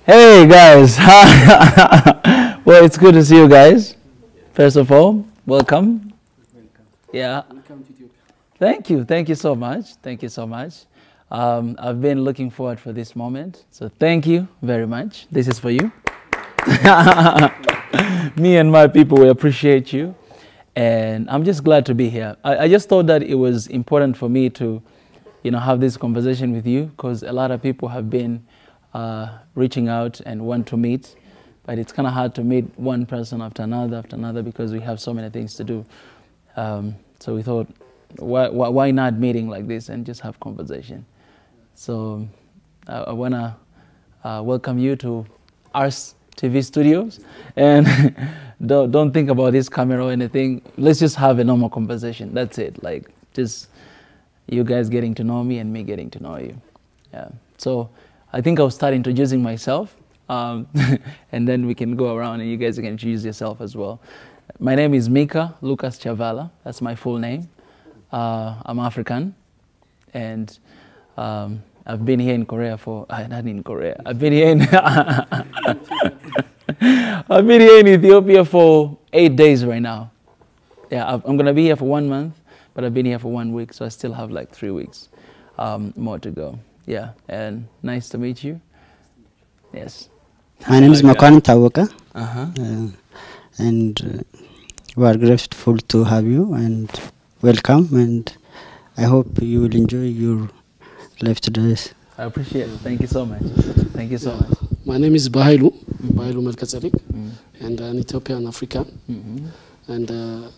Hey guys, well, it's good to see you guys. First of all, welcome. Yeah. Welcome to Ethiopia. Thank you so much. Thank you so much. I've been looking forward for this moment, so thank you very much. This is for you. Me and my people, we appreciate you, and I'm just glad to be here. I just thought that it was important for me to, have this conversation with you because a lot of people have been reaching out and want to meet, but it's kind of hard to meet one person after another because we have so many things to do. So we thought, why not meeting like this and just have conversation? So I want to welcome you to Ars TV Studios, and don't think about this camera or anything. Let's just have a normal conversation. That's it. Like just you guys getting to know me and me getting to know you. Yeah. So I think I'll start introducing myself, and then we can go around and you guys can introduce yourself as well. My name is Mika Lucas Chavala. That's my full name. I'm African, and I've been here in Korea for not in Korea. I've been here in I've been here in Ethiopia for 8 days right now. Yeah, I'm gonna be here for 1 month, but I've been here for 1 week, so I still have like 3 weeks more to go. Yeah, and nice to meet you. Yes. My name is Makwan Tawaka, and we are grateful to have you and welcome, and I hope you will enjoy your life today. I appreciate it. Thank you so much. Thank you so much. My name is Bahailu Melkatsedik, and an Ethiopian African. And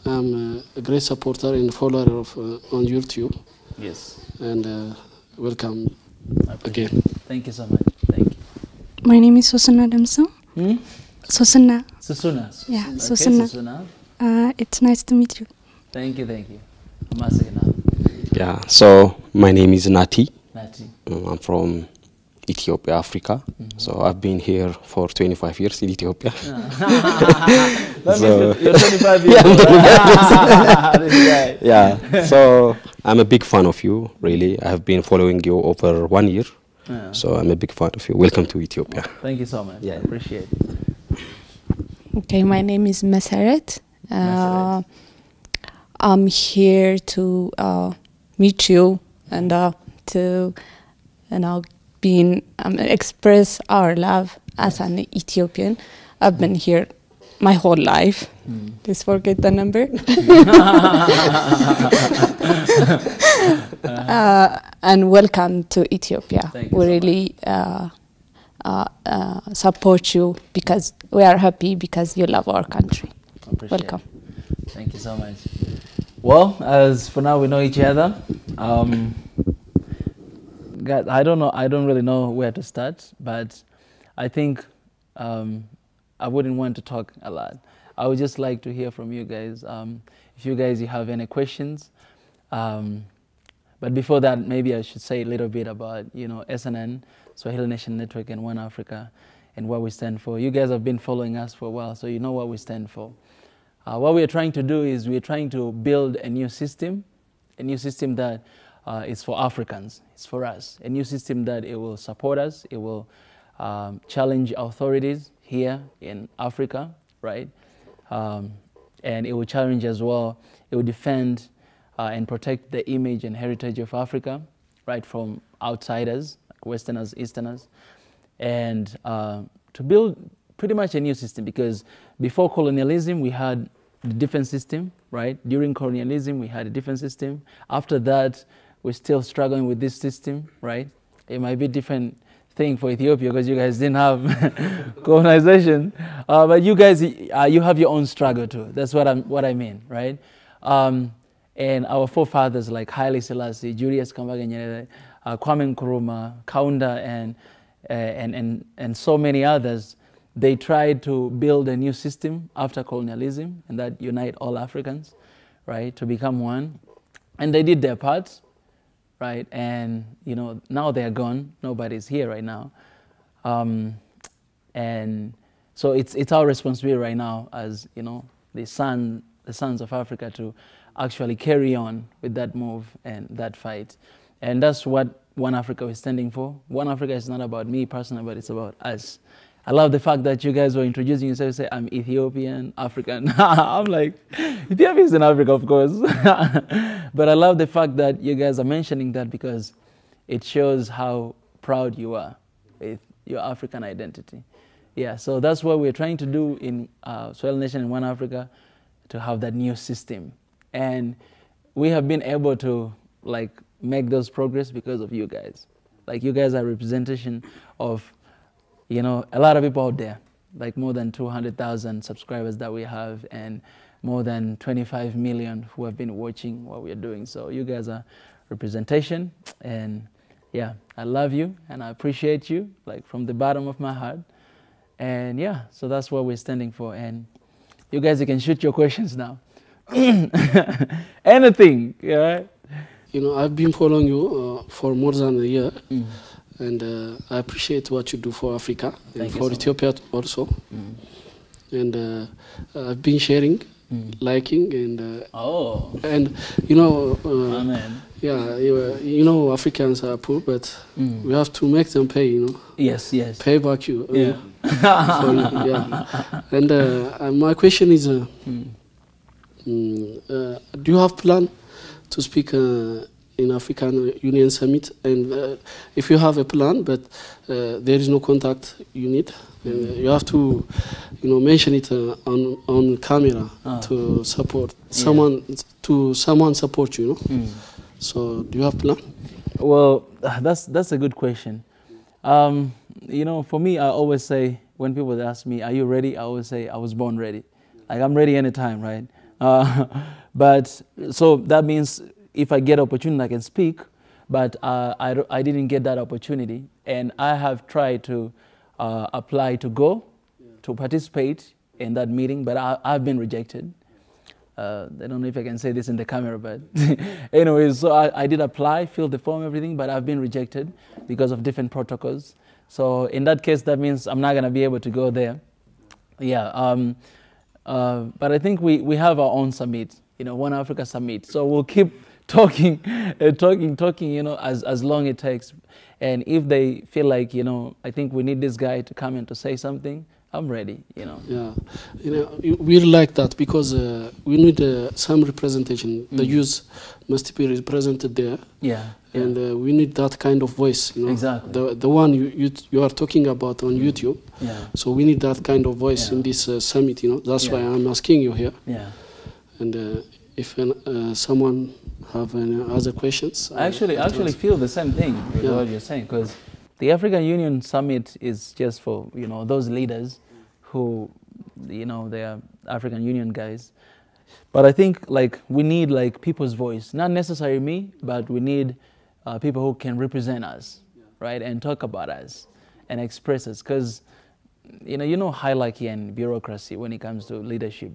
I'm a great supporter and follower of on YouTube. Yes. And welcome again. Thank you so much. Thank you. My name is Susuna Damso. Susuna. Susuna. Yeah, Okay, Susuna. Susuna. It's nice to meet you. Thank you. Masina. Yeah, so my name is Nati. Nati. I'm from Ethiopia, Africa. So I've been here for 25 years in Ethiopia. So, you're 25 years old. This guy. Yeah, so I'm a big fan of you, really. I have been following you over 1 year. Yeah. So I'm a big fan of you. Welcome to Ethiopia. Thank you so much. Yeah. I appreciate it. Okay, my name is Meseret. Meseret. I'm here to meet you and to express our love as an Ethiopian. I've been here my whole life. Please forget the number. And welcome to Ethiopia. Thank you We so really support you because we are happy because you love our country. Appreciate Welcome. it. Thank you so much. Well, as for now we know each other. God, I don't really know where to start, but I think I wouldn't want to talk a lot. I would just like to hear from you guys. If you guys have any questions. But before that, maybe I should say a little bit about, SNN, Swahili Nation Network, and One Africa, and what we stand for. You guys have been following us for a while, so you know what we stand for. What we are trying to do is we're trying to build a new system that is for Africans. It's for us. A new system that it will support us. It will challenge authorities here in Africa, right? And it will challenge as well. It will defend and protect the image and heritage of Africa, right, from outsiders, like Westerners, Easterners, and to build pretty much a new system, because before colonialism, we had a different system, right? During colonialism, we had a different system. After that, we're still struggling with this system, right? It might be a different thing for Ethiopia because you guys didn't have colonization, but you guys, you have your own struggle too. That's what I mean, right? And our forefathers like Haile Selassie, Julius Kambarage Nyerere, Kwame Nkrumah, Kaunda, and so many others, they tried to build a new system after colonialism, and that unite all Africans, right, to become one. And they did their part, right? And now they're gone. Nobody's here right now, and so it's our responsibility right now as the sons of Africa to actually carry on with that move and that fight. And that's what One Africa is standing for. One Africa is not about me personally, but it's about us. I love the fact that you guys were introducing yourself. Say, I'm Ethiopian, African. I'm like, Ethiopia is in Africa, of course. But I love the fact that you guys are mentioning that because it shows how proud you are with your African identity. Yeah, so that's what we're trying to do in Swahili Nation in One Africa, to have that new system. And we have been able to like make those progress because of you guys. Like you guys are representation of, you know, a lot of people out there, like more than 200,000 subscribers that we have, and more than 25 million who have been watching what we're doing. So you guys are representation, and yeah, I love you and I appreciate you, like from the bottom of my heart. And yeah, so that's what we're standing for. And you guys, you can shoot your questions now. Anything, yeah. You know, I've been following you for more than a year. And I appreciate what you do for Africa and for Ethiopia also. And I've been sharing, liking, and and you know, yeah, you know, Africans are poor, but we have to make them pay. You know. Yes, yes. Pay back you. Yeah. Yeah. And my question is, do you have plan to speak in African Union Summit? And if you have a plan, but there is no contact you need, you have to, you know, mention it on camera to support someone, to someone support you, you know. So do you have plan? Well, that's a good question. You know, for me, I always say, when people ask me, are you ready? I always say, I was born ready. Like, I'm ready anytime, right? But so that means if I get opportunity, I can speak, but I didn't get that opportunity. And I have tried to apply to go, to participate in that meeting, but I've been rejected. I don't know if I can say this in the camera, but anyways, so I did apply, filled the form, everything, but I've been rejected because of different protocols. So in that case, that means I'm not going to be able to go there. Yeah, but I think we have our own summit, you know, One Africa Summit. So we'll keep talking, you know, as long it takes. And if they feel like, you know, I think we need this guy to come in to say something, I'm ready, you know. Yeah, you know, we like that because we need some representation. The youth must be represented there. Yeah. And we need that kind of voice, you know. Exactly. The one you are talking about on YouTube. Yeah. So we need that kind of voice in this summit, you know. That's why I'm asking you here. Yeah. And if someone have any other questions, I actually feel the same thing with what you're saying, because the African Union Summit is just for, you know, those leaders who, you know, they are African Union guys. But I think, like, we need, like, people's voice. Not necessarily me, but we need people who can represent us, right, and talk about us and express us. Because, you know hierarchy and bureaucracy when it comes to leadership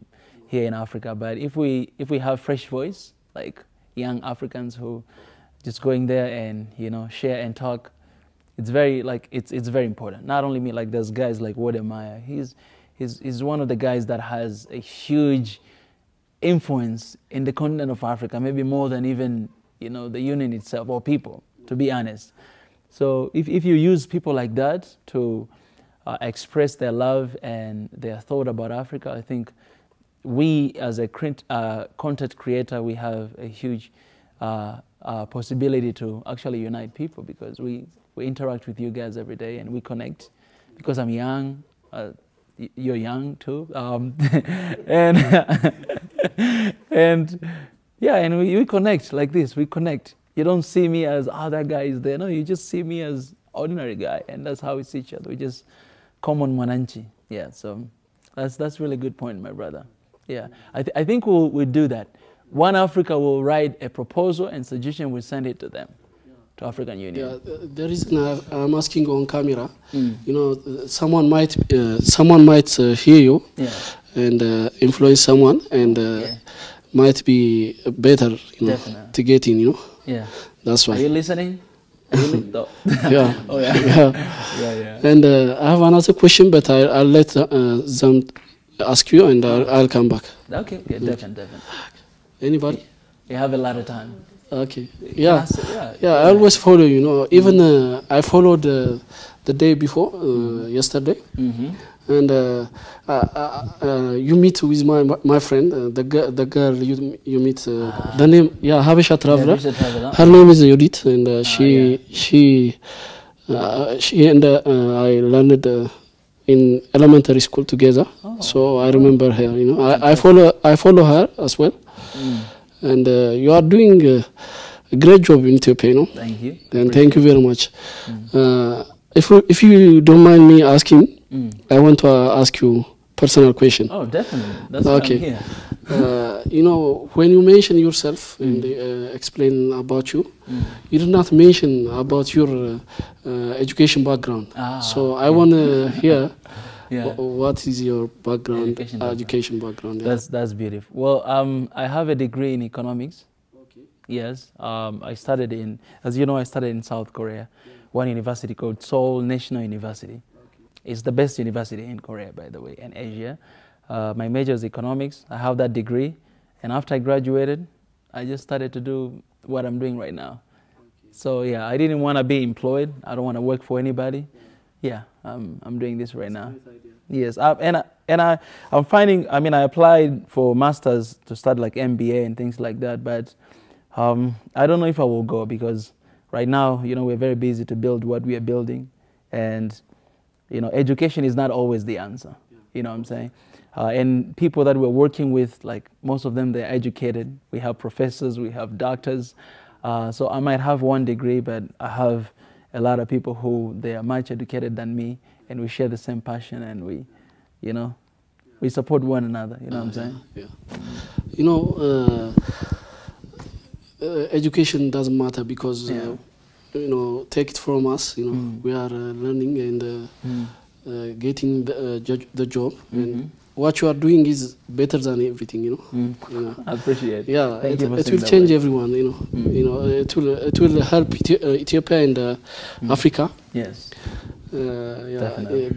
here in Africa. But if we have fresh voice, like young Africans who just going there and, you know, share and talk, it's very, like, it's very important. Not only me, like, there's guys like Wodemaya. He's one of the guys that has a huge influence in the continent of Africa, maybe more than even, you know, the union itself or people, to be honest. So if you use people like that to express their love and their thought about Africa, I think we as a content creator, we have a huge possibility to actually unite people, because we interact with you guys every day and we connect. Because I'm young, you're young too, and yeah, and we connect like this. We connect. You don't see me as, that guy is there. No, you just see me as ordinary guy, and that's how we see each other. We just common mwananchi. Yeah, so that's really good point, my brother. Yeah, I think we'll do that. One Africa will write a proposal and suggestion. We'll send it to them, to African Union. Yeah, the reason I'm asking on camera, you know, someone might hear you and influence someone, and might be better, you know, to get in, you know. Yeah, that's why. Are you listening? Yeah. Oh yeah. Yeah. And I have another question, but I'll let them ask you, and I'll come back. Okay, definitely. Anybody? You have a lot of time. Okay. Yeah. Yeah. I always follow. You know, even I followed the day before, yesterday, and you meet with my friend, the girl you meet. The name, Habesha Traveler. Her name is Judith, and she and I learned in elementary school together. So I remember her. You know, I follow her as well. And you are doing a great job in Ethiopia, you know. Thank you. And thank you very much. If you don't mind me asking, I want to ask you personal question. Oh, definitely. That's why I'm here. You know, when you mention yourself and explain about you, you did not mention about your education background. So I want to hear what is your background, education background. That's beautiful. Well, I have a degree in economics. Okay. Yes. I studied in, as you know, I studied in South Korea, one university called Seoul National University. It's the best university in Korea, by the way, and Asia. My major is economics. I have that degree. And after I graduated, I just started to do what I'm doing right now. So yeah, I didn't want to be employed. I don't want to work for anybody. Yeah, I'm doing this right now. Yes, I'm finding, I mean, I applied for masters to start like MBA and things like that, but I don't know if I will go because right now, you know, we're very busy to build what we are building, and you know, education is not always the answer. You know what I'm saying? And people that we're working with, like most of them, they're educated. We have professors, we have doctors. So I might have one degree, but I have a lot of people who they are much educated than me, and we share the same passion, and we, you know, we support one another. You know what I'm saying? Yeah. You know, education doesn't matter because you know, take it from us. You know, we are learning and getting the job, and what you are doing is better than everything. You know. I appreciate it. Yeah, it will change everyone. You know, it will help Ethiopia and Africa. Yes. Definitely.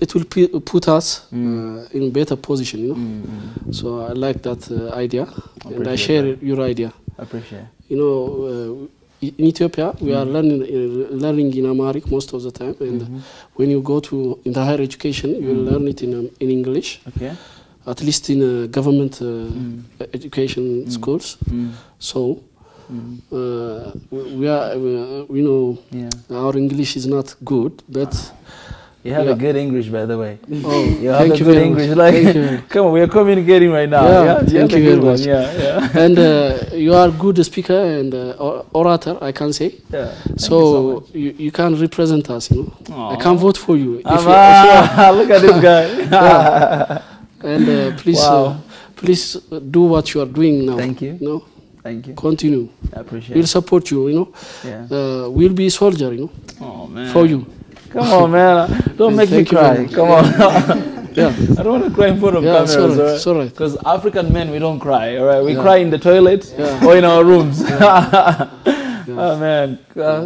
It will put us in better position. You know. So I like that idea, and I share your idea. I appreciate. You know. In Ethiopia, we are learning in Amharic most of the time, and when you go to in the higher education, you will learn it in English. Okay. At least in government education schools. So we are, you know, our English is not good, but. You have a good English, by the way. Oh, you have a good English. Like, come on, we are communicating right now. Yeah, thank you very much. Yeah. And you are a good speaker and orator, I can say. Yeah. So you can represent us, you know. Aww. I can vote for you. Look at this guy. And please do what you are doing now. Thank you. You know? Thank you. Continue. I appreciate We'll support you, you know. Yeah. We'll be a soldier, you know. Oh, man. For you. Come on, man. Don't make me cry. Come on. Yeah. I don't want to cry in front of cameras, it's all right. Because African men, we don't cry, all right? We cry in the toilet or in our rooms. Oh, man.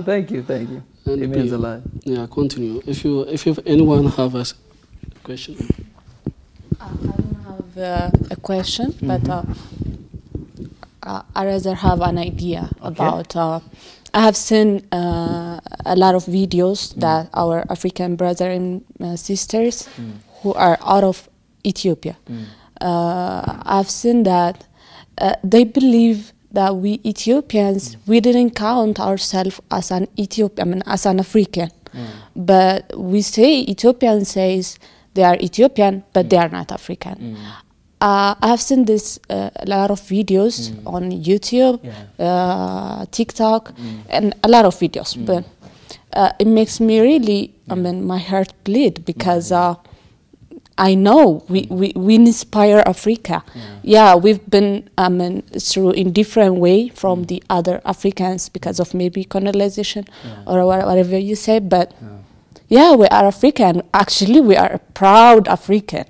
Thank you. And it means a lot. Yeah, continue. If anyone have a question. I don't have a question, but I rather have an idea about... I have seen a lot of videos that our African brothers and sisters who are out of Ethiopia. I've seen that they believe that we Ethiopians, we didn't count ourselves as an Ethiopian, I mean, as an African. But we say, Ethiopian says they are Ethiopian, but they are not African. I have seen this a lot of videos on YouTube, TikTok, and a lot of videos. But it makes me really, I mean, my heart bleed because I know we inspire Africa. Yeah, we've been, I mean, through in different way from the other Africans because of maybe colonization or whatever you say, but. Yeah, we are African. Actually, we are a proud African,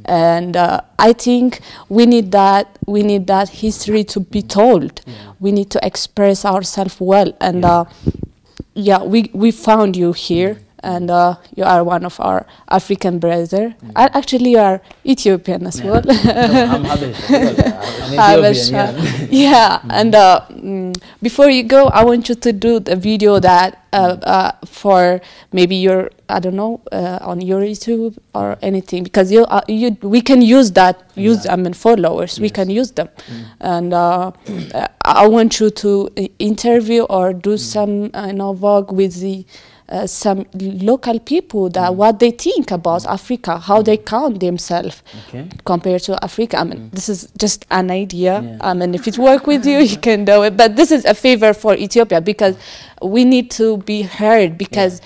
and I think we need that history to be told. We need to express ourselves well, and yeah, we found you here, and you are one of our African brother. Actually, you are Ethiopian as well. No, I'm Habesh. I'm Ethiopian, Yeah. And before you go, I want you to do the video that for maybe your, I don't know, on your YouTube or anything, because we can use that. Use followers. We can use them, and I want you to interview or do some vlog with the some local people that what they think about Africa, how they count themselves compared to Africa. I mean, this is just an idea. I mean, if it works with you, you can do it. But this is a favor for Ethiopia, because we need to be heard, because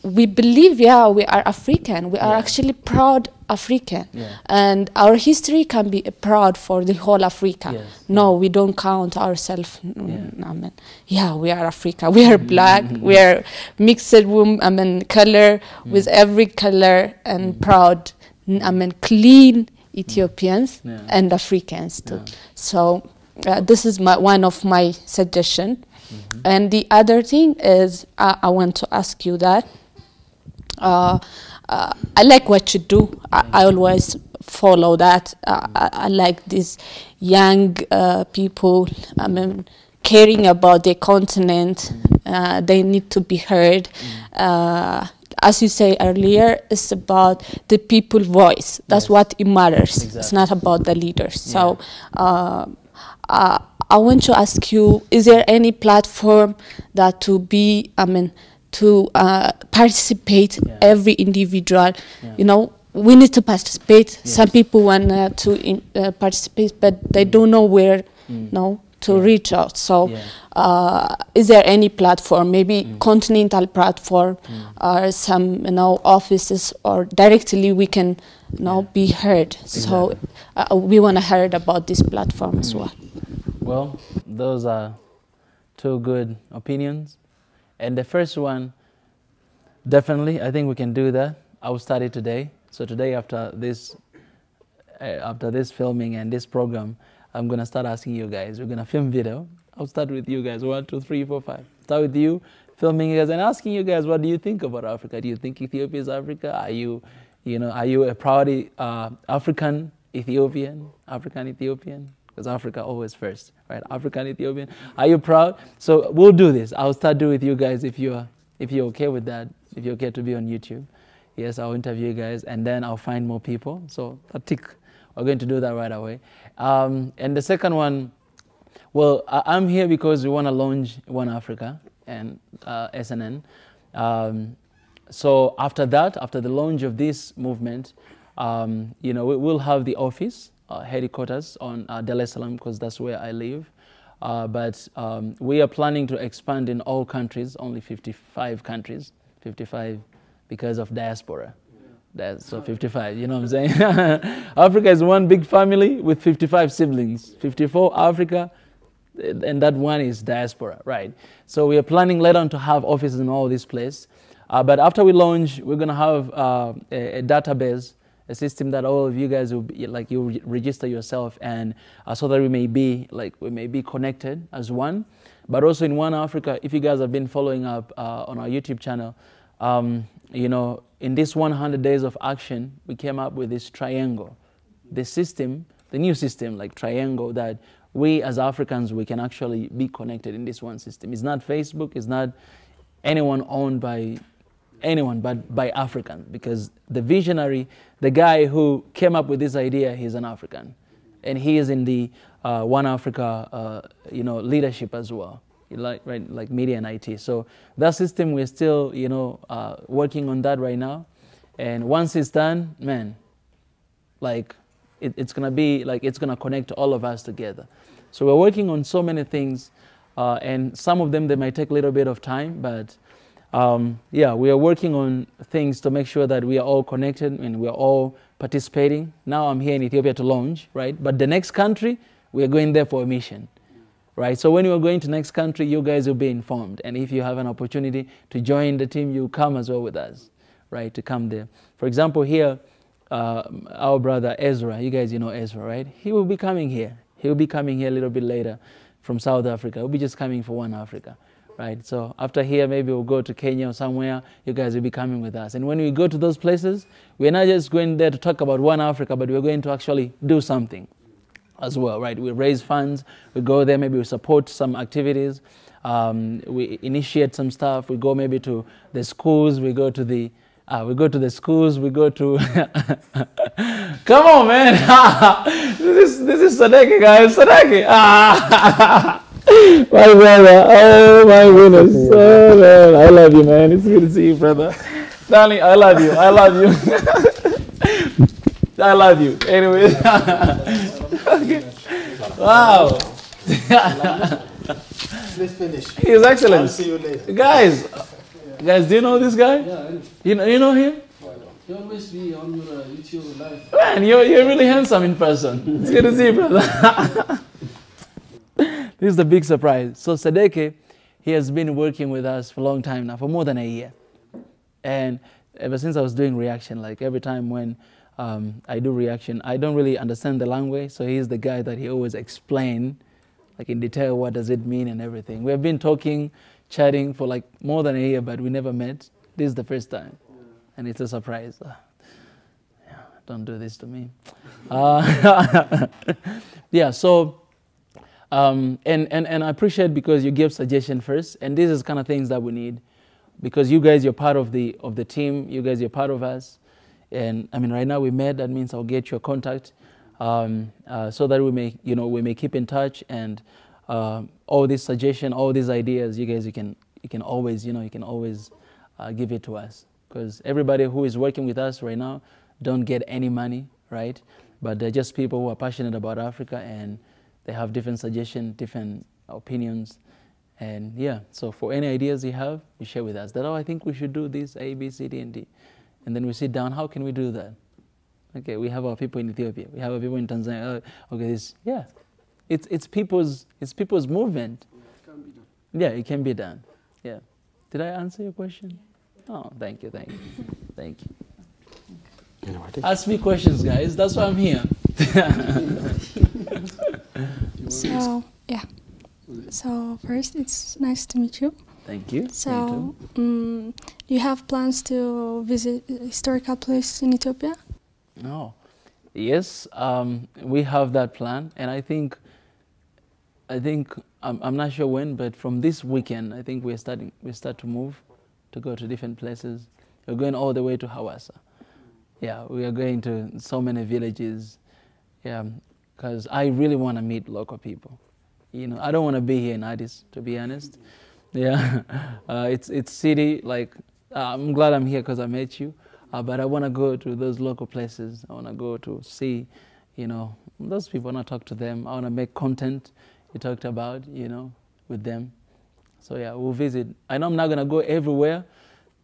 we believe, we are African. We are actually proud African, and our history can be proud for the whole Africa. No, we don't count ourselves. I mean, we are Africa. We are black. We are mixed color with every color, and proud. I mean, clean Ethiopians and Africans too. So this is one of my suggestions. And the other thing is, I want to ask you that. I like what you do. I always follow that. I like these young people. I mean, caring about their continent. They need to be heard. As you say earlier, it's about the people voice. That's what it matters. Exactly. It's not about the leaders. So I want to ask you, is there any platform that to be, to participate, every individual, we need to participate. Some people want to participate, but they don't know where to reach out. So is there any platform, maybe continental platform, or some offices, or directly we can be heard? So we want to hear about this platform as well. Well, those are two good opinions. And the first one, definitely, I think we can do that. I will start it today. So today, after this filming and this program, I'm going to start asking you guys. We're going to film video. I'll start with you guys. 1, 2, 3, 4, 5. Start with you, filming you guys and asking you guys, what do you think about Africa? Do you think Ethiopia is Africa? Are you a proud African Ethiopian? Because Africa always first, right? African Ethiopian. Are you proud? So we'll do this. I'll start doing with you guys if you're okay with that. If you're okay to be on YouTube, yes, I'll interview you guys, and then I'll find more people. So we're going to do that right away. And the second one, well, I'm here because we want to launch One Africa and SNN. So after that, after the launch of this movement, we'll have the office. Headquarters on Dar es Salaam, because that's where I live. But we are planning to expand in all countries, only 55 countries, 55 because of diaspora. So 55, you know what I'm saying? Africa is one big family with 55 siblings, 54 Africa, and that one is diaspora, right? So we are planning later on to have offices in all these places. But after we launch, we're going to have a database, a system that all of you guys will be, like, you register yourself, and so that we may be connected as one. But also in One Africa, if you guys have been following up on our YouTube channel, in this 100 days of action, we came up with this triangle, this system, the new system, like triangle, that we as Africans, we can actually be connected in this one system. It's not Facebook, it's not anyone owned by anyone but by Africans, because the visionary, the guy who came up with this idea, he's an African, and he is in the One Africa leadership as well, like media and IT. So that system, we're still working on that right now, and once it's done, man, it's gonna be it's gonna connect all of us together. So we're working on so many things, and some of them, they might take a little bit of time, but we are working on things to make sure that we are all connected and we are all participating. Now I'm here in Ethiopia to launch, right? But the next country, we are going there for a mission, right? So when we are going to next country, you guys will be informed. And if you have an opportunity to join the team, you come as well with us, right? To come there. For example, here, our brother Ezra, you guys, Ezra, right? He will be coming here. He will be coming here a little bit later from South Africa. He'll be just coming for One Africa. right? So after here, maybe we'll go to Kenya or somewhere. You guys will be coming with us. And when we go to those places, we're not just going there to talk about One Africa, but we're going to actually do something as well, right? We raise funds, we go there, maybe we support some activities, we initiate some stuff, we go maybe to the schools, we go to the schools, we go to come on, man. this is Sadeki, guys. Sadeki. My brother, oh my goodness. Oh man, I love you, man. It's good to see you, brother. Darling, I love you. I love you. I love you. Anyways. Okay. Wow. Let's finish. His Excellency. I'll see you later. Guys, do you know this guy? Yeah, You know him? you always be on your YouTube live. Man, you're really handsome in person. It's good to see you, brother. This is the big surprise. So Sadeke, he has been working with us for a long time now, for more than a year. And ever since I was doing reaction, like every time when I do reaction, I don't really understand the language, so he's the guy that he always explain, like in detail, what does it mean and everything. We have been talking, chatting for like more than a year, but we never met. This is the first time, and it's a surprise. Don't do this to me. Yeah, so, and I appreciate because you gave suggestion first, and this is kind of things that we need, because you guys, you're part of the team, you guys, you're part of us. And I mean, right now we met. That means I'll get your contact, so that we may keep in touch. And all these suggestions, all these ideas, you guys, you can always give it to us, because everybody who is working with us right now don't get any money, right? But they're just people who are passionate about Africa, and they have different suggestions, different opinions, and yeah. So for any ideas you have, you share with us. That I think we should do this A, B, C, D, and D. And then we sit down, how can we do that? Okay, we have our people in Ethiopia, we have our people in Tanzania. Okay, it's people's movement. It can be done. Yeah, it can be done. Yeah. Did I answer your question? Oh, thank you. Ask me questions, guys. That's why I'm here. So, yeah. So, first, it's nice to meet you. Thank you. So, do you have plans to visit historical places in Ethiopia? No. Yes, we have that plan, and I think I'm not sure when, but from this weekend, I think we start to move, to go to different places. We're going all the way to Hawassa. Yeah, we are going to so many villages. Yeah, because I really want to meet local people. You know, I don't want to be here in Addis, to be honest. Yeah, it's city, like, I'm glad I'm here because I met you, but I want to go to those local places. I want to go to see, you know, those people. I want to talk to them. I want to make content you talked about, you know, with them. So yeah, we'll visit. I know I'm not going to go everywhere,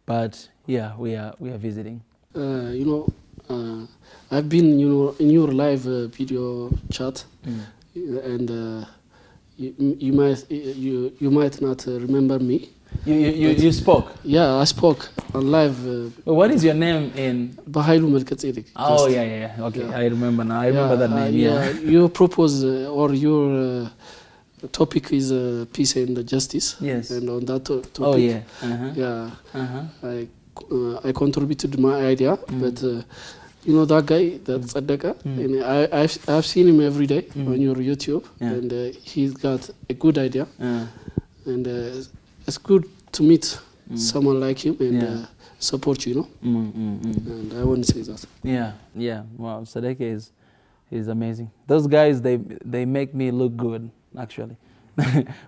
but yeah, we are visiting. You know, I've been, you know, in your live video chat, and you might not remember me. You spoke? Yeah, I spoke on live. What is your name in? Bahailu Melkatzedek. Oh, yeah. Okay, yeah. I remember now. I remember that name, yeah. You propose, or your topic is peace and justice. Yes. And on that topic, oh, yeah. I contributed my idea, but you know that guy, that's Sadeka, and I've seen him every day on your YouTube, and he's got a good idea, and it's good to meet someone like him and support you, and I want to say that. Yeah. Wow, Sadeka is amazing. Those guys, they make me look good, actually.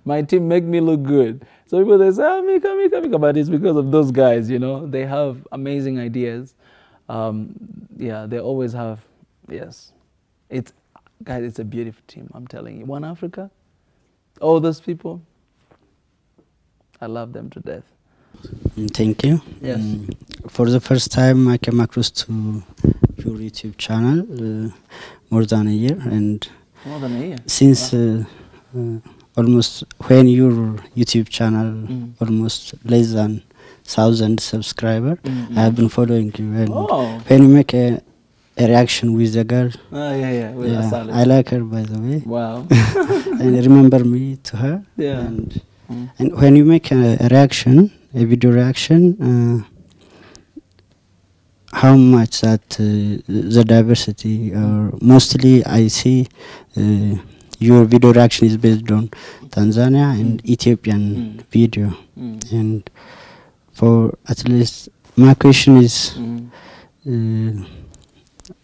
My team make me look good. So people, they say, Mika, but it's because of those guys, you know. They have amazing ideas. Yeah, they always have, yes. Guys, it's a beautiful team, I'm telling you. One Africa, all those people, I love them to death. Thank you. Yes. For the first time, I came across to your YouTube channel more than a year. And more than a year? Since almost when your YouTube channel almost less than 1,000 subscribers, I have been following you. And when you make a reaction with the girl, I like her, by the way. Wow. And remember me to her. Yeah. And And when you make a reaction, a video reaction, how much that the diversity, or mostly I see your video reaction is based on Tanzania and Ethiopian video. And for at least my question is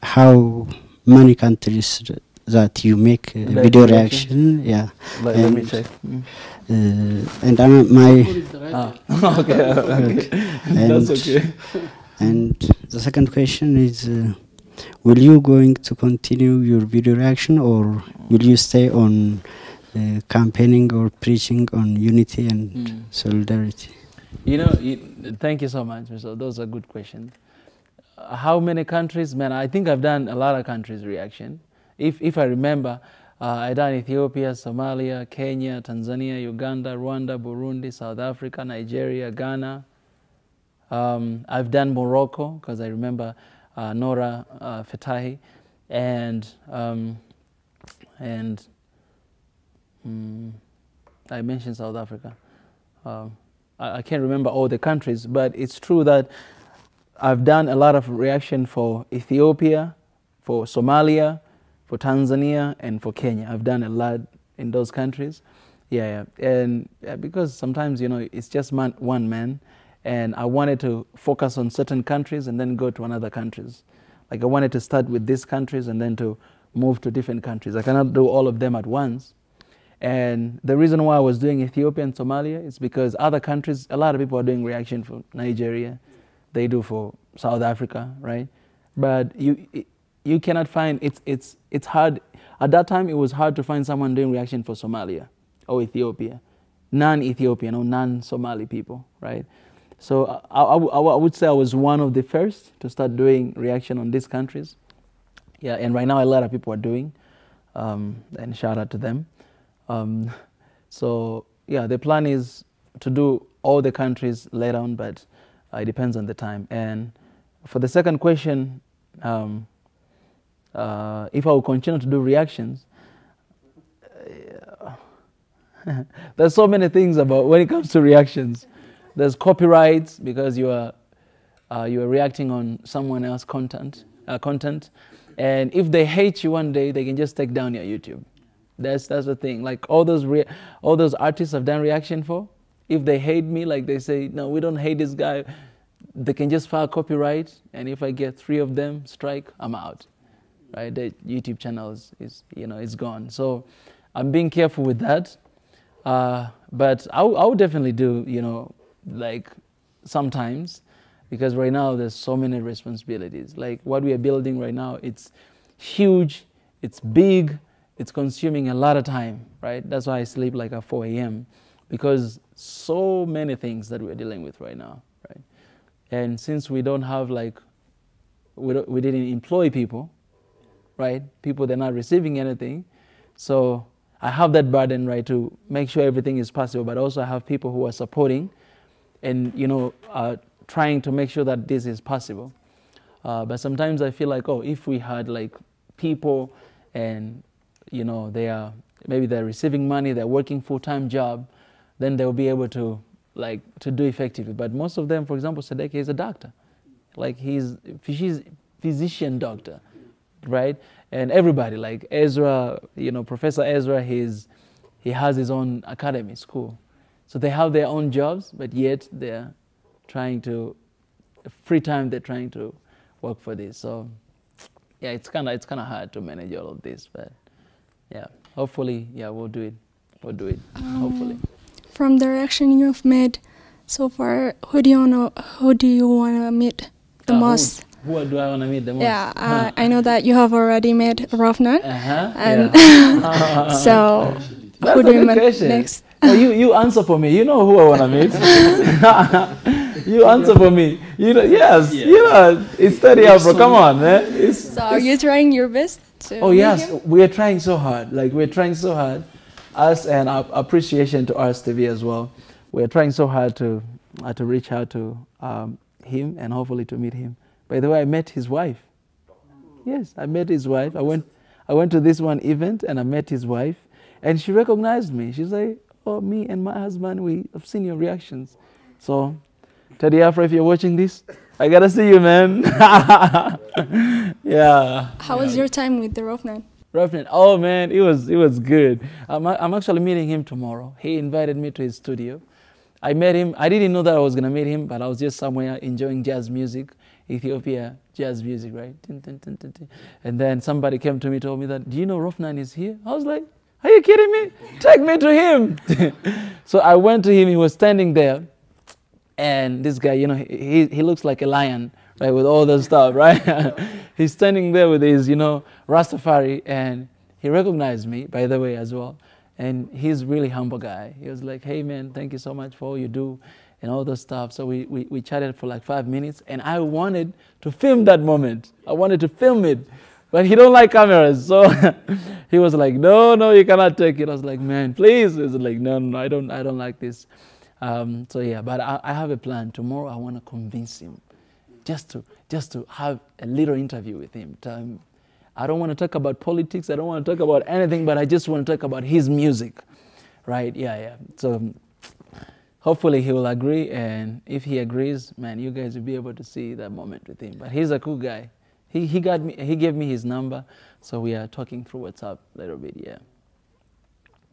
how many countries that you make video reaction? Yeah. Let me check. And my okay. That's okay. And the second question is, will you going to continue your video reaction, or will you stay on campaigning or preaching on unity and solidarity? You know, thank you so much. So those are good questions. How many countries? Man, I think I've done a lot of countries reaction. If I remember, I done Ethiopia, Somalia, Kenya, Tanzania, Uganda, Rwanda, Burundi, South Africa, Nigeria, Ghana. I've done Morocco, because I remember Nora Fetahi, and I mentioned South Africa. I can't remember all the countries, but it's true that I've done a lot of reaction for Ethiopia, for Somalia, for Tanzania, and for Kenya. I've done a lot in those countries. Yeah. And because sometimes, you know, it's just one man, and I wanted to focus on certain countries and then go to another countries. Like I wanted to start with these countries and then to move to different countries. I cannot do all of them at once. And the reason why I was doing Ethiopia and Somalia is because other countries, a lot of people are doing reaction for Nigeria. They do for South Africa, right? But you cannot find, it's hard. At that time, it was hard to find someone doing reaction for Somalia or Ethiopia. Non-Ethiopian or non-Somali people, right? So I would say I was one of the first to start doing reaction on these countries. Yeah, and right now a lot of people are doing, and shout out to them. So yeah, the plan is to do all the countries later on, but it depends on the time. And for the second question, if I will continue to do reactions, there's so many things about when it comes to reactions. There's copyrights because you are reacting on someone else's content, and if they hate you one day, they can just take down your YouTube. That's the thing. Like all those artists I've done reaction for, if they hate me, like they say, no, we don't hate this guy, they can just file copyright, and if I get 3 of them strike, I'm out. Right? The YouTube channel is gone. So I'm being careful with that. But I would definitely do, you know, like sometimes, because right now there's so many responsibilities. Like what we are building right now, it's huge, it's big, it's consuming a lot of time, right? That's why I sleep like at 4 a.m. because so many things that we're dealing with right now, right? And since we don't have like, we didn't employ people, right? People, they're not receiving anything. So I have that burden, right, to make sure everything is possible, but also I have people who are supporting and, you know, trying to make sure that this is possible. But sometimes I feel like, oh, if we had like people and, you know, maybe they're receiving money, they're working full-time job, then they'll be able to do effectively. But most of them, for example, Sadeki is a doctor. Like she's physician doctor, right? And everybody, like Ezra, you know, Professor Ezra, he has his own academy, school. So they have their own jobs, but yet they're trying to, free time, they're trying to work for this. So yeah, it's kind of hard to manage all of this, but yeah, hopefully, yeah, we'll do it. We'll do it, hopefully. From the reaction you've made so far, who do you want to meet the most? Who do I want to meet the most? Yeah, I know that you have already met Rafnan. And yeah. So That's who do you meet next? Oh, you answer for me. You know who I want to meet. You answer for me. You know, yes. Yeah. You know, it's 30 hours, bro. Come on, man. So are you trying your best to Oh, meet yes. him? We are trying so hard. Like, we're trying so hard. Us and our appreciation to Ars TV as well. We're trying so hard to reach out to him and hopefully to meet him. By the way, I met his wife. Yes, I met his wife. I went to this one event and I met his wife, and she recognized me. She's like, oh, me and my husband, we have seen your reactions. So, Teddy Afro, if you're watching this, I gotta see you, man. Yeah. How was your time with the Rofnan? Rofnan, oh man, it was good. I'm actually meeting him tomorrow. He invited me to his studio. I met him. I didn't know that I was gonna meet him, but I was just somewhere enjoying jazz music, Ethiopia jazz music, right? And then somebody came to me, told me that, do you know Rofnan is here? I was like, are you kidding me? Take me to him. So I went to him. He was standing there, and this guy, you know, he looks like a lion, right, with all the stuff, right? He's standing there with his, you know, Rastafari, and he recognized me, by the way, as well. And he's a really humble guy. He was like, hey, man, thank you so much for all you do and all those stuff. So we chatted for like 5 minutes, and I wanted to film that moment. I wanted to film it, but he don't like cameras. So he was like, no, you cannot take it. I was like, man, please. He was like, no, I don't like this. So yeah, but I have a plan. Tomorrow I want to convince him just to have a little interview with him. I don't want to talk about politics. I don't want to talk about anything, but I just want to talk about his music, right? Yeah. So hopefully he will agree, and if he agrees, man, you guys will be able to see that moment with him. But he's a cool guy. He gave me his number, so we are talking through WhatsApp a little bit. Yeah.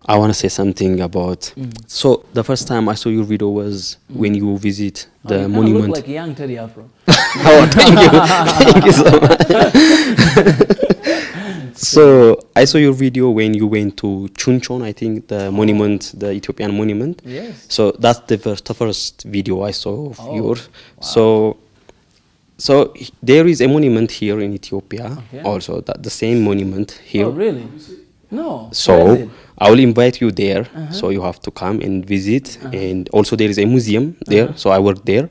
I want to say something about. So the first time I saw your video was when you visit the monument. You look like young Teddy Afro. Oh, thank you so much. So I saw your video when you went to Chunchon, I think, the monument, the Ethiopian monument. Yes. So that's the first video I saw of yours. Wow. So there is a monument here in Ethiopia, Okay. also the same monument here. Oh, really? No. So Where is it? I will invite you there. So you have to come and visit. And also there is a museum there. So I work there.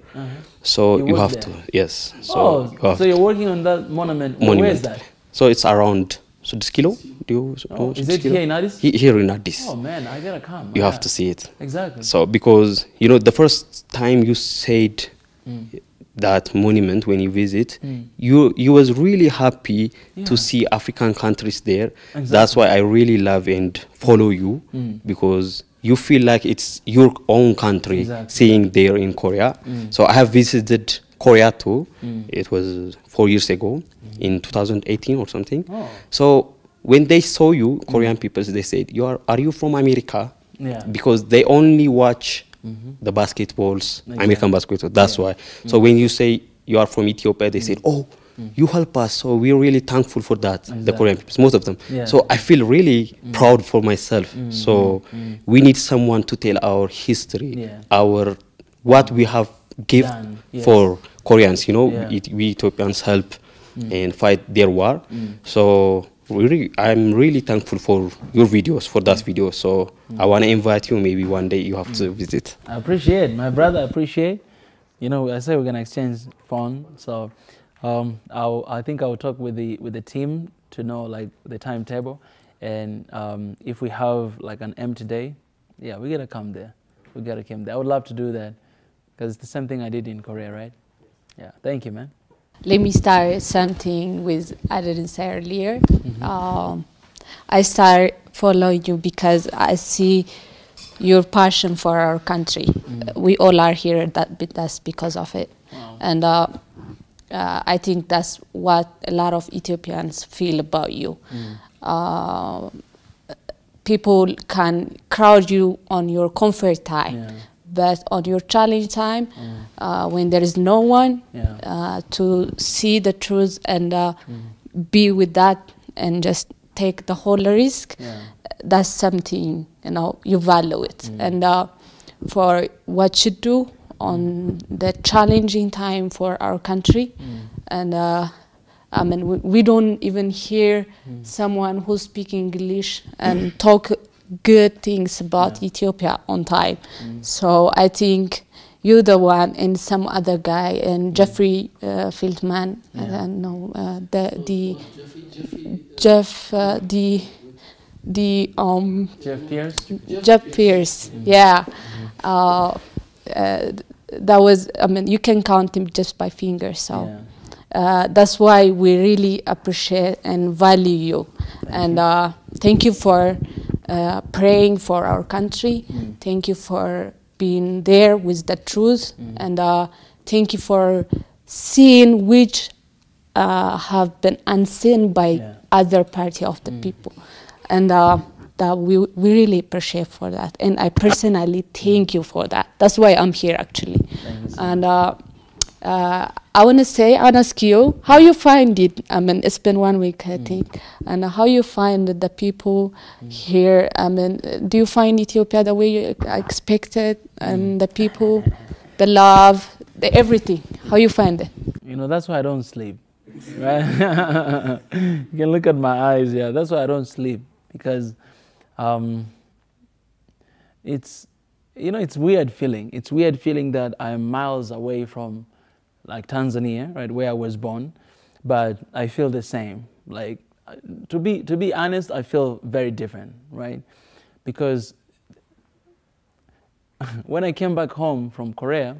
So you work have there? to, yes. So You're working on that monument. Where is that? So it's around 6 kilo. Do you know Is 6 it kilo? here in Addis? Here in Addis. Oh man, I gotta come. You have to see it. Exactly. So because, you know, the first time you said that monument when you visit, you was really happy to see African countries there. Exactly. That's why I really love and follow you, because you feel like it's your own country, seeing there in Korea. So I have visited Korea too. It was 4 years ago, in 2018 or something. So when they saw you, Korean people, they said, are you from America? Yeah. Because they only watch the basketballs, American basketball. That's why. So when you say you are from Ethiopia, they say, oh, you help us. So we're really thankful for that, the Korean people, most of them. Yeah. So I feel really proud for myself. So we need someone to tell our history, what we have given for Koreans. You know, we Ethiopians help and fight their war. So really, I'm really thankful for your videos, for that video. So I want to invite you. Maybe one day you have to visit. I appreciate, my brother. I appreciate. You know, I say we're gonna exchange phone. So I think I will talk with the team to know like the timetable, and if we have like an empty day, yeah, we gotta come there. We gotta come there. I would love to do that because it's the same thing I did in Korea, right? Yeah. Thank you, man. Let me start something with I didn't say earlier. I start following you because I see your passion for our country. We all are here. That's because of it. Wow. And I think that's what a lot of Ethiopians feel about you. People can crowd you on your comfort time. But on your challenge time, when there is no one to see the truth and be with that and just take the whole risk, that's something, you know, you value it. And for what you do on the challenging time for our country, and I mean, we don't even hear someone who speaks English and talk good things about Ethiopia on time. So I think you're the one, and some other guy, and Jeffrey Feldman. I don't know Jeff Pierce. Jeff Pierce. Yeah. That was. I mean, you can count him just by fingers. So. That's why we really appreciate and value you. Thank you for praying for our country. Thank you for being there with the truth, and thank you for seeing which have been unseen by other party of the people, and that we really appreciate for that. And I personally thank you for that. That's why I'm here actually. And I want to say, ask you, how you find it? I mean, it's been 1 week, I think, and how you find the people here? I mean, do you find Ethiopia the way you expected, and the people, the love, the everything? How you find it? You know, that's why I don't sleep. Right? You can look at my eyes. Yeah, that's why I don't sleep, because it's, you know, it's weird feeling. It's weird feeling that I'm miles away from, like, Tanzania, right, where I was born, but I feel the same. Like, to be honest, I feel very different, right? Because when I came back home from Korea,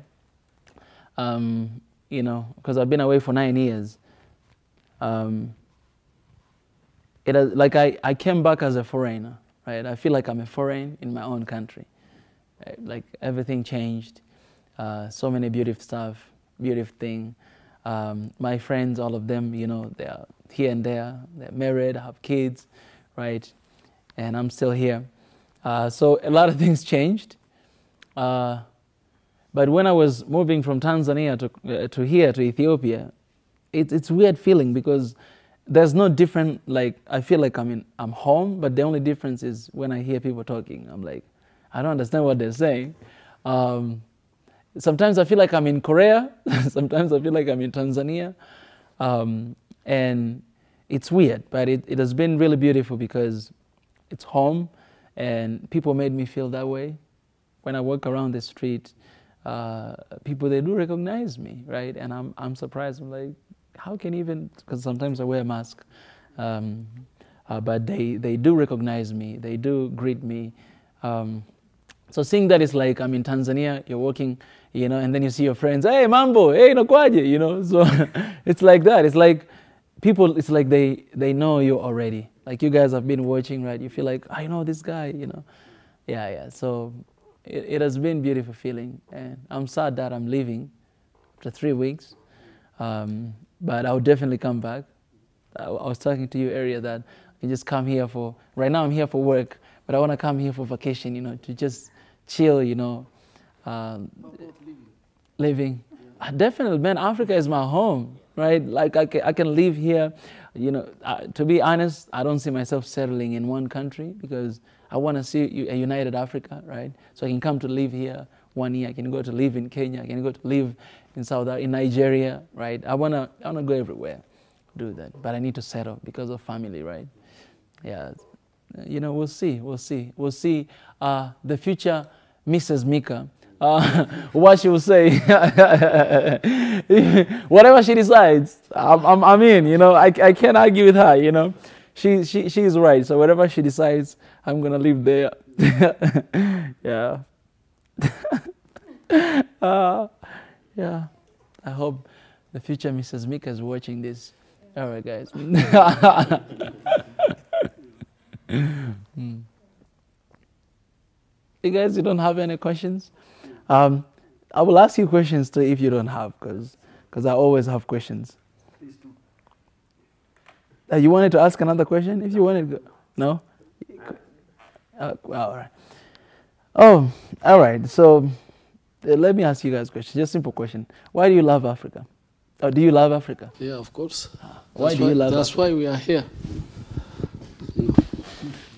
you know, because I've been away for 9 years, like I came back as a foreigner, right? I feel like I'm a foreign in my own country. Right? Like, everything changed, so many beautiful stuff. Beautiful thing. My friends, all of them, you know, they are here and there. They're married, have kids, right? And I'm still here. So a lot of things changed. But when I was moving from Tanzania to here, to Ethiopia, it's weird feeling, because there's no different, like, I feel like I'm home, but the only difference is when I hear people talking, I'm like, I don't understand what they're saying. Sometimes I feel like I'm in Korea. Sometimes I feel like I'm in Tanzania. And it's weird, but it has been really beautiful, because it's home, and people made me feel that way. When I walk around the street, people, they do recognize me, right? And I'm surprised. I'm like, how can even, because sometimes I wear a mask, but they do recognize me. They do greet me. So seeing that, it's like I'm in Tanzania, you're walking, you know, and then you see your friends, hey, mambo, hey, nakwaje, you know. So it's like that. It's like people, it's like they know you already. Like, you guys have been watching, right? You feel like, I know this guy, you know. Yeah. So it has been a beautiful feeling. And I'm sad that I'm leaving after 3 weeks. But I'll definitely come back. I was talking to you earlier that you just come here for, right now I'm here for work, but I want to come here for vacation, you know, to just chill, you know. Living. Yeah. Definitely, man, Africa is my home, right? Like, I can live here, you know. To be honest, I don't see myself settling in one country, because I want to see a united Africa, right? So I can come to live here 1 year. I can go to live in Kenya. I can go to live in Nigeria, right? I wanna go everywhere, do that. But I need to settle because of family, right? Yeah, you know, we'll see. The future Mrs. Mika, what she will say, whatever she decides, I'm in. You know, I can't argue with her. You know, she's right. So whatever she decides, I'm gonna live there. Yeah. Yeah. I hope the future Mrs. Mika is watching this. All right, guys. You guys, you don't have any questions? I will ask you questions too if you don't have, because I always have questions. Please do. You wanted to ask another question? If you wanted to, no? All right. Oh, all right. So let me ask you guys a question. Just a simple question. Why do you love Africa? Or do you love Africa? Yeah, of course. Why do you love Africa? That's why we are here.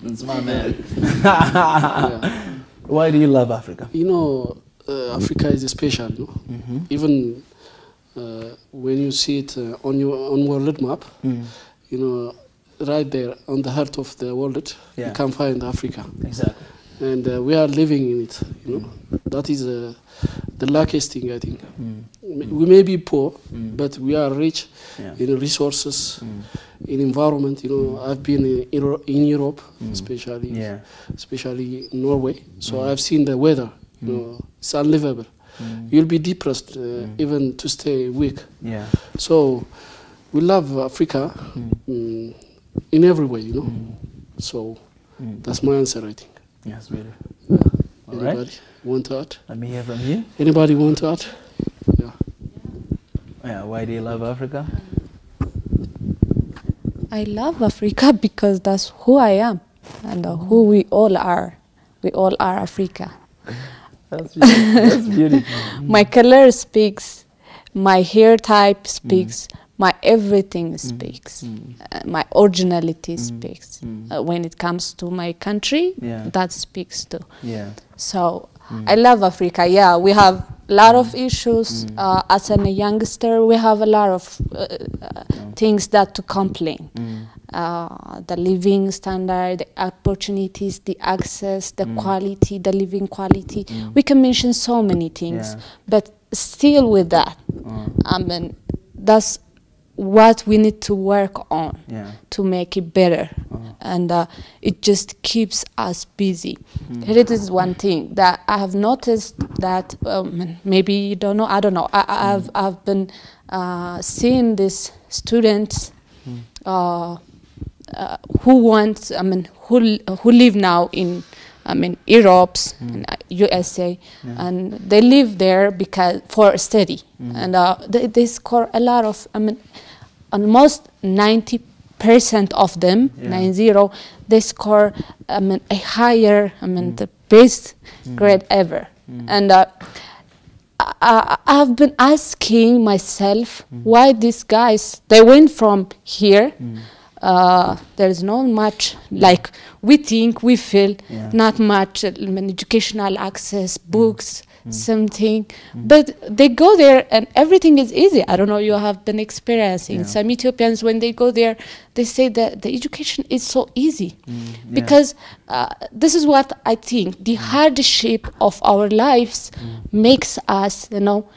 That's my man. Yeah. Why do you love Africa? You know, Africa is special. No? Mm-hmm. Even when you see it on world map, you know, right there on the heart of the world, you can find Africa. Exactly. And we are living in it. You know, that is the luckiest thing, I think. We may be poor, but we are rich in resources, in environment. You know, I've been in Europe, especially Norway. So I've seen the weather. You know, it's unlivable. You'll be depressed even to stay weak. Yeah. So we love Africa in every way. You know. So That's my answer, I think. Yes, beautiful. All Anybody right. want to add? Let me hear from you. Anybody want to add? Yeah. Yeah. Why do you love Africa? I love Africa because that's who I am and who we all are. We all are Africa. That's beautiful. That's beautiful. My color speaks, my hair type speaks, my everything speaks, my originality speaks. When it comes to my country, that speaks too. Yeah. So I love Africa. Yeah, we have a lot of issues. As a youngster, we have a lot of things that to complain. The living standard, the opportunities, the access, the quality, the living quality. We can mention so many things, but still with that, I mean, that's what we need to work on to make it better. And it just keeps us busy. Here it is one thing that I have noticed that maybe you don't know, I don't know. I've been seeing these students who want, I mean, who live now in, I mean, Europe, USA, and they live there because for study, and they score a lot of, I mean, almost 90% of them, 90, they score, I mean, a higher, I mean, the best grade ever, and I've been asking myself why these guys, they went from here. There's not much, like we think, we feel not much educational access, books, something, but they go there and everything is easy. I don't know, you have been experiencing some Ethiopians when they go there, they say that the education is so easy because this is what I think, the hardship of our lives makes us, you know,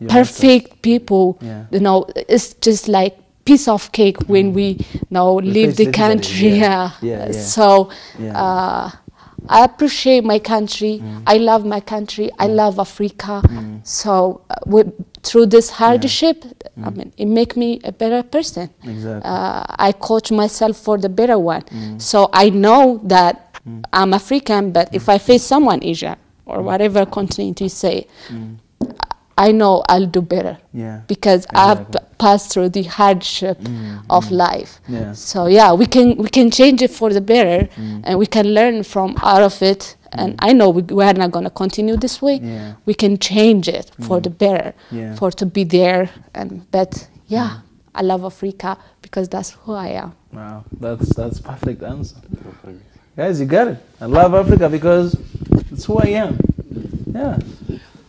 perfect people, you know, it's just like piece of cake when we now leave the country. So I appreciate my country. I love my country. I love Africa. So through this hardship, I mean, it make me a better person. I coach myself for the better one. So I know that I'm African, but if I face someone Asian or whatever continent you say, I know I'll do better because I've passed through the hardship of life. So yeah, we can change it for the better, and we can learn from out of it. And I know we are not going to continue this way. We can change it for the better, for to be there. But yeah, I love Africa because that's who I am. Wow, that's perfect answer. Guys, you got it. I love Africa because it's who I am. Yeah.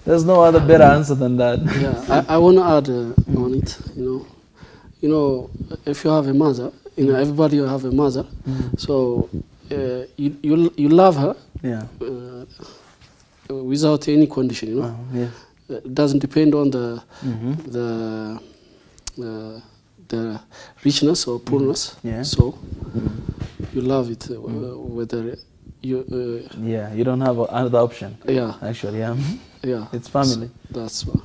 There's no other better answer than that. Yeah, I want to add on it. You know, if you have a mother, you know, everybody will have a mother. So you love her. Without any condition. You know, it doesn't depend on the richness or poorness. So you love it whether you. You don't have another option. Actually, it's family. That's what.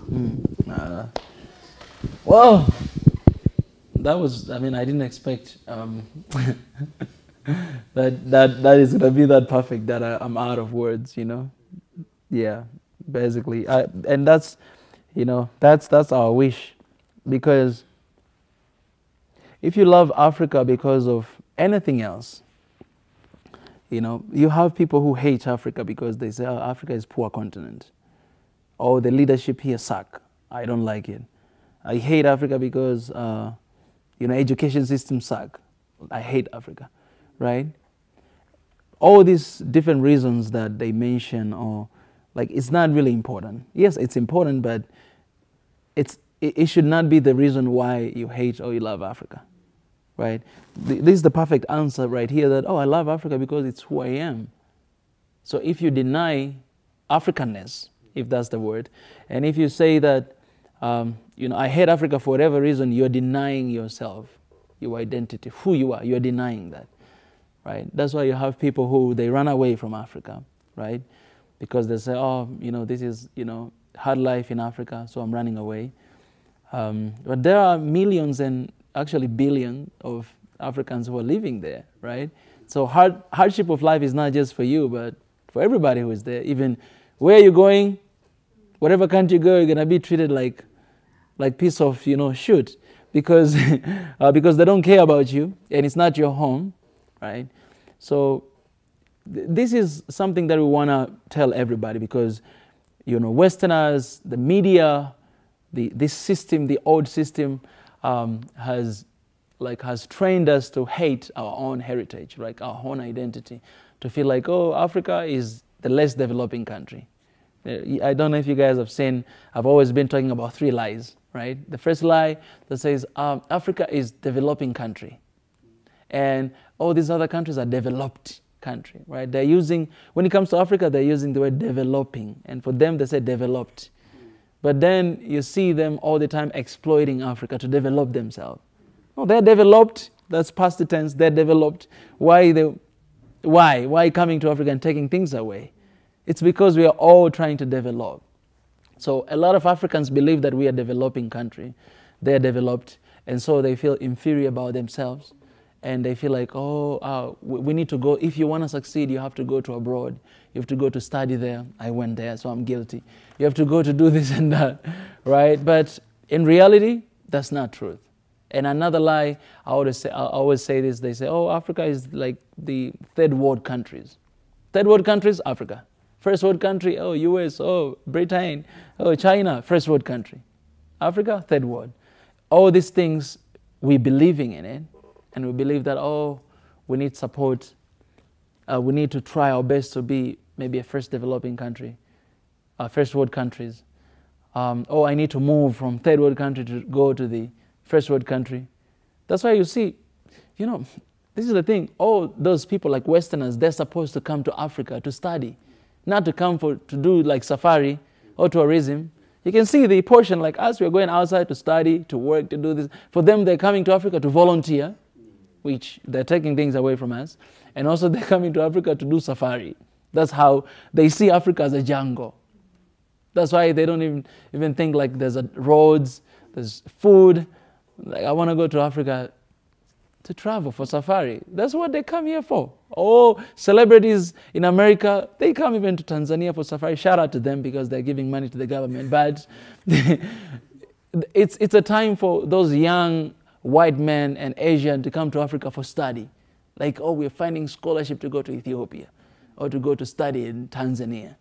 Well, that was, I mean, I didn't expect that is going to be that perfect that I'm out of words, you know. Yeah, basically. And that's, you know, that's our wish. Because if you love Africa because of anything else, you know, you have people who hate Africa because they say, oh, Africa is a poor continent. Oh, the leadership here suck. I don't like it. I hate Africa because, you know, education systems suck. I hate Africa, right? All these different reasons that they mention, or like, it's not really important. Yes, it's important, but it should not be the reason why you hate or you love Africa, right? This is the perfect answer right here that, oh, I love Africa because it's who I am. So if you deny Africanness, if that's the word, and if you say that, you know, I hate Africa for whatever reason, you're denying yourself, your identity, who you are, you're denying that, right? That's why you have people who, they run away from Africa, right? Because they say, oh, you know, this is, you know, hard life in Africa, so I'm running away. But there are millions and actually billions of Africans who are living there, right? So hardship of life is not just for you, but for everybody who is there. Even where you're going, whatever country you go, you're gonna be treated like piece of shit, because because they don't care about you and it's not your home, right? So this is something that we wanna tell everybody, because Westerners, the media, this system, the old system, has trained us to hate our own heritage, like our own identity, to feel like, oh, Africa is the less developing country. I don't know if you guys have seen, I've always been talking about 3 lies, right? The first lie that says Africa is developing country, and all these other countries are developed country, right? They're using, when it comes to Africa, they're using the word developing, and for them they say developed. But then you see them all the time exploiting Africa to develop themselves. No, they're developed. That's past tense. They're developed. Why coming to Africa and taking things away? It's because we are all trying to develop. So a lot of Africans believe that we are a developing country. They're developed, and so they feel inferior about themselves. And they feel like, we need to go. If you want to succeed, you have to go to abroad. You have to go to study there. I went there, so I'm guilty. You have to go to do this and that, right? But in reality, that's not truth. And another lie, I always say this. They say, oh, Africa is like the third world countries. Third world countries, Africa. First world country, oh, US, oh, Britain, oh, China, first world country. Africa, third world. All these things, we're believing in it. And we believe that, oh, we need support. We need to try our best to be maybe a first developing country, first world countries. Oh, I need to move from third world country to go to the first world country. That's why you see, this is the thing. All those people like Westerners, they're supposed to come to Africa to study, not to come to do like safari or tourism. You can see the portion like us, we're going outside to study, to work, to do this. For them, they're coming to Africa to volunteer, which they're taking things away from us. And also they're coming to Africa to do safari. That's how they see Africa as a jungle. That's why they don't even think like there's roads, there's food. Like, I want to go to Africa to travel for safari. That's what they come here for. Oh, celebrities in America, they come even to Tanzania for safari. Shout out to them because they're giving money to the government. But it's a time for those young white men and Asian to come to Africa for study. Like, oh, we're finding scholarship to go to Ethiopia or to go to study in Tanzania.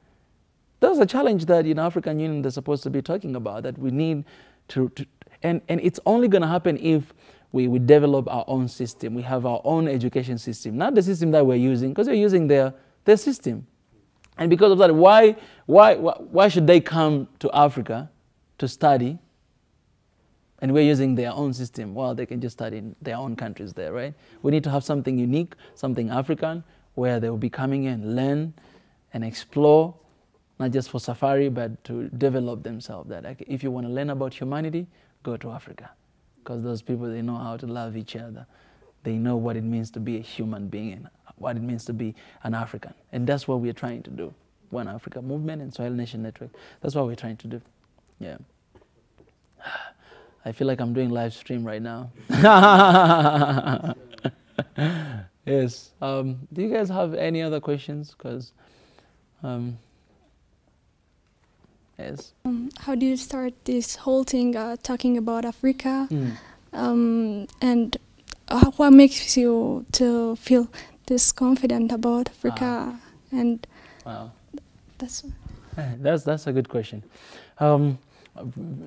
That's a challenge that African Union is supposed to be talking about, that we need to and it's only going to happen if we develop our own system. We have our own education system, not the system that we're using, because we're using their system. And because of that, why should they come to Africa to study? And we're using their own system. Well, they can just study in their own countries there, right? We need to have something unique, something African, where they will be coming in, learn and explore, not just for safari, but to develop themselves. That if you want to learn about humanity, go to Africa. Because those people, they know how to love each other. They know what it means to be a human being and what it means to be an African. And that's what we're trying to do. One Africa Movement and Swahili Nation Network. That's what we're trying to do. Yeah. I feel like I'm doing live stream right now. Yes. Do you guys have any other questions? Because, yes. How do you start this whole thing talking about Africa? And what makes you to feel this confident about Africa? And wow. That's a good question.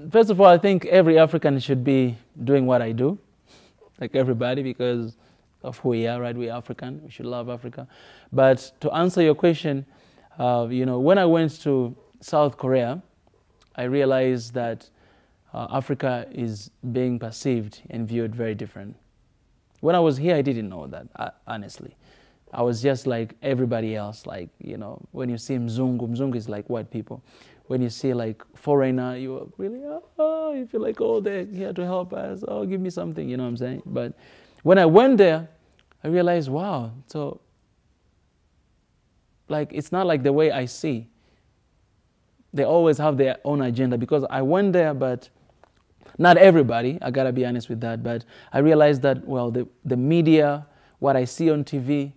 First of all, I think every African should be doing what I do, like everybody, because of who we are, right? We're African. We should love Africa. But to answer your question, when I went to South Korea, I realized that Africa is being perceived and viewed very different. When I was here, I didn't know that, honestly. I was just like everybody else. Like, when you see Mzungu is like white people. When you see like foreigner, you really, you feel like, oh, they're here to help us. Oh, give me something, you know what I'm saying? But when I went there, I realized, wow, so like it's not like the way I see. They always have their own agenda, because I went there, but not everybody, I gotta be honest with that. But I realized that, well, the media, what I see on TV,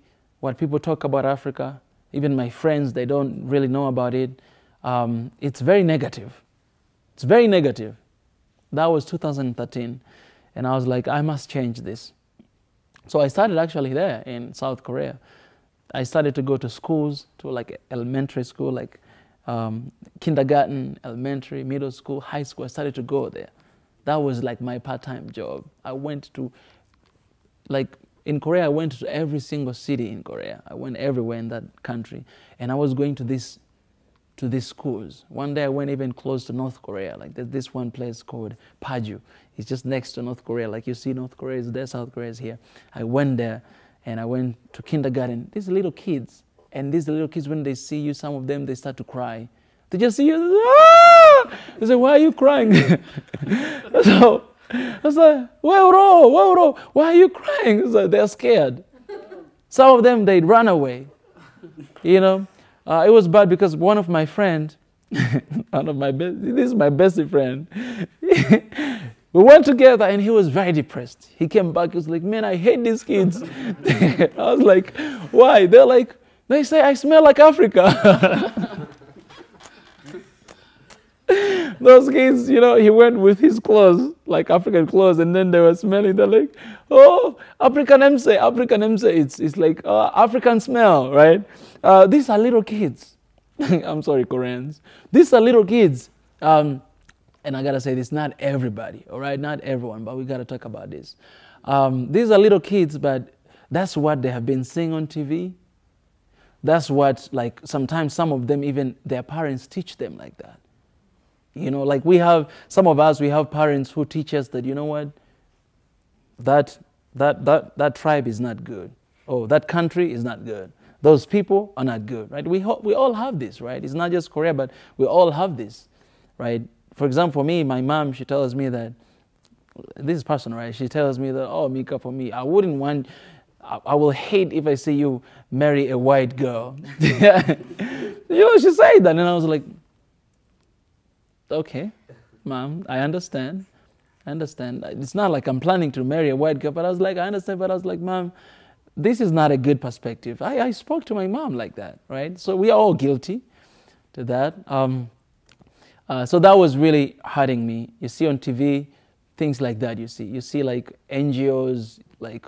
what people talk about Africa, even my friends, they don't really know about it. It's very negative. It's very negative. That was 2013. And I was like, I must change this. So I started actually there in South Korea. I started to go to schools, to like elementary school, like kindergarten, elementary, middle school, high school. I started to go there. That was like my part-time job. I went to, like in Korea, I went to every single city in Korea. I went everywhere in that country. And I was going to these schools. One day I went even close to North Korea. Like there's this one place called Paju. It's just next to North Korea. Like you see North Korea is there, South Korea is here. I went there and I went to kindergarten. These little kids. And these little kids, when they see you, some of them, they start to cry. They just see you, ah! They say, why are you crying? So I was like, why are you crying? So they're scared. Some of them, they'd run away. You know, it was bad because one of my friends, this is my bestie friend. We went together and he was very depressed. He came back, he was like, man, I hate these kids. I was like, why? They're like, they say I smell like Africa. Those kids, you know, he went with his clothes, like African clothes, and then they were smelling. They're like, oh, African MC. It's like African smell, right? These are little kids. I'm sorry, Koreans. These are little kids. And I got to say this, not everybody, all right? Not everyone, but we got to talk about this. These are little kids, but that's what they have been seeing on TV. That's what, like, sometimes some of them, even their parents teach them like that. You know, like we have, some of us, we have parents who teach us that, you know what, that tribe is not good. Oh, that country is not good. Those people are not good, right? We all have this, right? It's not just Korea, but we all have this, right? For example, me, my mom, she tells me that, this is personal, right? She tells me that, oh, Mika, for me, I will hate if I see you marry a white girl. You know, she said that, and I was like, okay, Mom, I understand. It's not like I'm planning to marry a white girl, but I was like, I understand, but I was like, Mom, this is not a good perspective. I spoke to my mom like that, right? So we are all guilty to that. So that was really hurting me. You see on TV, things like that you see. You see like NGOs, like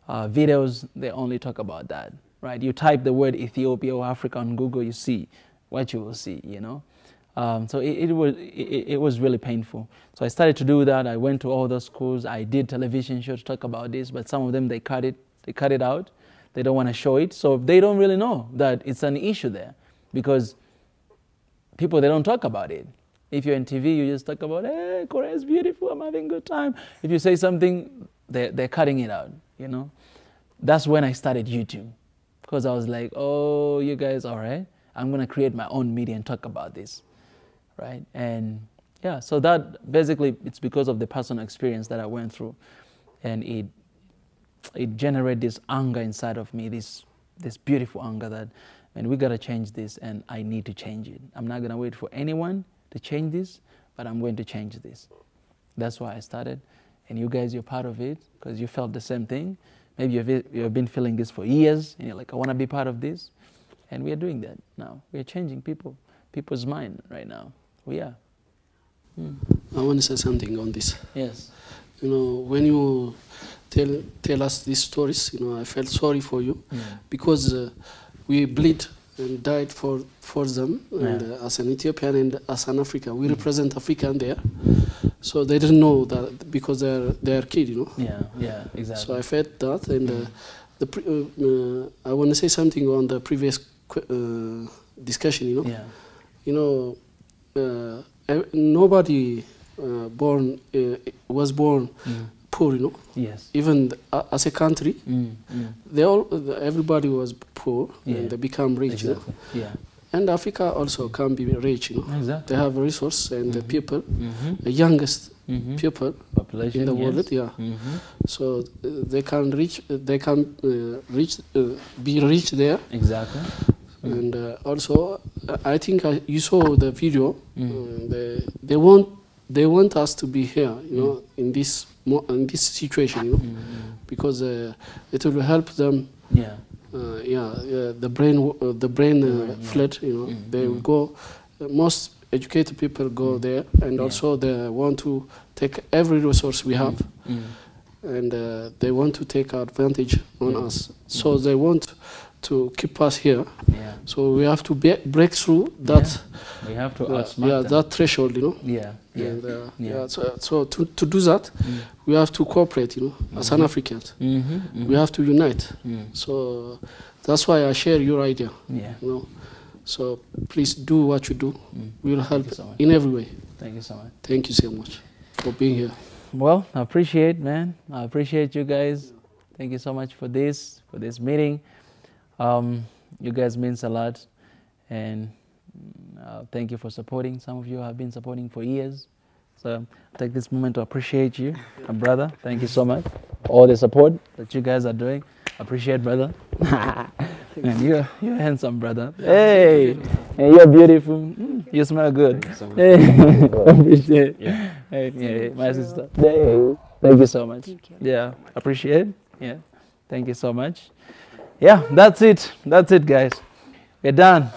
videos, they only talk about that, right? You type the word Ethiopia or Africa on Google, you see what you will see, you know? So it was really painful. So I started to do that. I went to all those schools. I did television shows to talk about this, but some of them, they cut it out. They don't want to show it. So they don't really know that it's an issue there because people, they don't talk about it. If you're in TV, you just talk about, hey, Korea is beautiful, I'm having a good time. If you say something, they're cutting it out, you know. That's when I started YouTube because I was like, oh, you guys, all right, I'm going to create my own media and talk about this, right? And yeah, so that basically, it's because of the personal experience that I went through. And it generated this anger inside of me, this beautiful anger that, man, we got to change this and I need to change it. I'm not going to wait for anyone to change this, but I'm going to change this. That's why I started. And you guys, you're part of it because you felt the same thing. Maybe you've been feeling this for years and you're like, I want to be part of this. And we are doing that now. We are changing people's mind right now. We are. I want to say something on this. Yes. You know, when you tell us these stories, you know, I felt sorry for you because we bleed and died for them. And as an Ethiopian and as an African, we represent African there. So they didn't know that because they're kid, you know. Yeah, exactly. So I felt that, and I want to say something on the previous discussion, you know. Yeah. You know, nobody was born poor, you know. Yes. Even as a country, everybody was poor and they become rich. Exactly. You know? Yeah. And Africa also can be rich, you know. Exactly. They have resources and the people, the youngest people population in the world, So they can be rich there. Exactly. And also, I think you saw the video. They want us to be here, you know, in this situation, you know, because it will help them the brain flood. You know, they will go. Most educated people go there, and also they want to take every resource we have, and they want to take advantage on us. So they want to keep us here. So we have to break through that. We have to outsmart that threshold, you know. So to do that, we have to cooperate, you know, as an African. We have to unite. So that's why I share your idea. You know. So please do what you do. We will help in every way. Thank you so much. Thank you so much for being here. Well, I appreciate, man. I appreciate you guys. Thank you so much for this meeting. You guys means a lot, and thank you for supporting. Some of you have been supporting for years. So I take this moment to appreciate you, my brother. Thank you so much for all the support that you guys are doing. Appreciate, brother. And you're handsome, brother. Hey, and you're beautiful. You smell good. Hey, appreciate. Hey, my sister. Hey, thank you so much. Yeah, appreciate. Yeah, thank you so much. Yeah, that's it. That's it, guys. We're done.